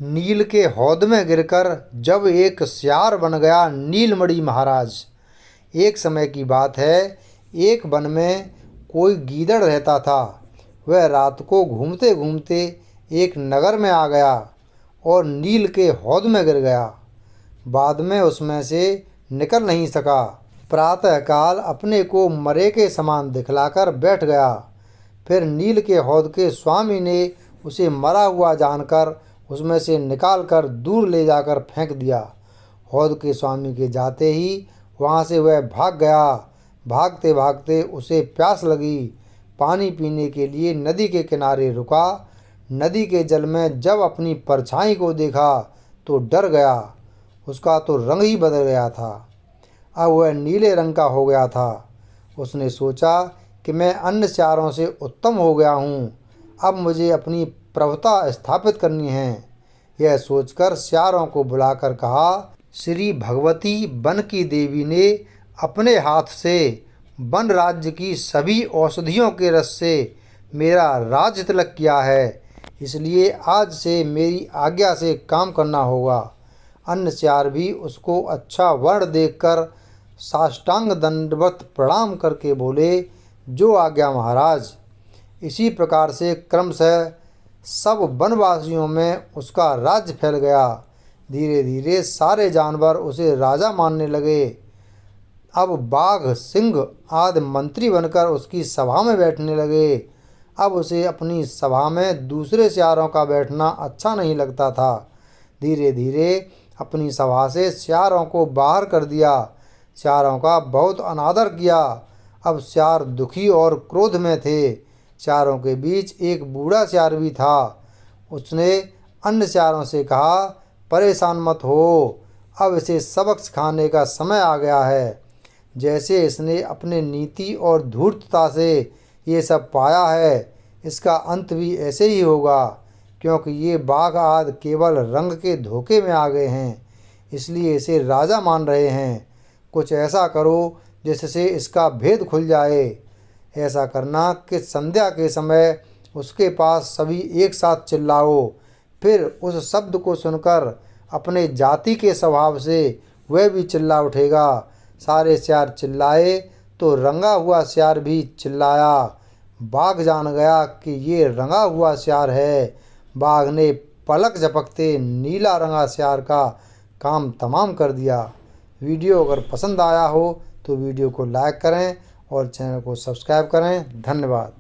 नील के हौद में गिरकर जब एक सियार बन गया नीलमणि महाराज। एक समय की बात है, एक वन में कोई गीदड़ रहता था। वह रात को घूमते घूमते एक नगर में आ गया और नील के हौद में गिर गया। बाद में उसमें से निकल नहीं सका। प्रातःकाल अपने को मरे के समान दिखलाकर बैठ गया। फिर नील के हौद के स्वामी ने उसे मरा हुआ जानकर उसमें से निकालकर दूर ले जाकर फेंक दिया। हौद के स्वामी के जाते ही वहाँ से वह भाग गया। भागते भागते उसे प्यास लगी। पानी पीने के लिए नदी के किनारे रुका। नदी के जल में जब अपनी परछाई को देखा तो डर गया। उसका तो रंग ही बदल गया था। अब वह नीले रंग का हो गया था। उसने सोचा कि मैं अन्य सियारों से उत्तम हो गया हूँ। अब मुझे अपनी प्रभुता स्थापित करनी है। यह सोचकर सियारों को बुलाकर कहा, श्री भगवती वन की देवी ने अपने हाथ से वन राज्य की सभी औषधियों के रस से मेरा राज्य तिलक किया है, इसलिए आज से मेरी आज्ञा से काम करना होगा। अन्य सियार भी उसको अच्छा वर्ण देखकर साष्टांग दंडवत प्रणाम करके बोले, जो आज्ञा महाराज। इसी प्रकार से क्रमशः सब वनवासियों में उसका राज्य फैल गया। धीरे धीरे सारे जानवर उसे राजा मानने लगे। अब बाघ, सिंह आदि मंत्री बनकर उसकी सभा में बैठने लगे। अब उसे अपनी सभा में दूसरे सियारों का बैठना अच्छा नहीं लगता था। धीरे धीरे अपनी सभा से सियारों को बाहर कर दिया। सियारों का बहुत अनादर किया। अब सियार दुखी और क्रोध में थे। सियारों के बीच एक बूढ़ा सियार भी था। उसने अन्य सियारों से कहा, परेशान मत हो, अब इसे सबक सिखाने का समय आ गया है। जैसे इसने अपने नीति और धूर्तता से ये सब पाया है, इसका अंत भी ऐसे ही होगा, क्योंकि ये बाघ आदि केवल रंग के धोखे में आ गए हैं, इसलिए इसे राजा मान रहे हैं। कुछ ऐसा करो जिससे इसका भेद खुल जाए। ऐसा करना कि संध्या के समय उसके पास सभी एक साथ चिल्लाओ। फिर उस शब्द को सुनकर अपने जाति के स्वभाव से वह भी चिल्ला उठेगा। सारे सियार चिल्लाए तो रंगा हुआ सियार भी चिल्लाया। बाघ जान गया कि ये रंगा हुआ सियार है। बाघ ने पलक झपकते नीला रंगा सियार का काम तमाम कर दिया। वीडियो अगर पसंद आया हो तो वीडियो को लाइक करें और चैनल को सब्सक्राइब करें। धन्यवाद।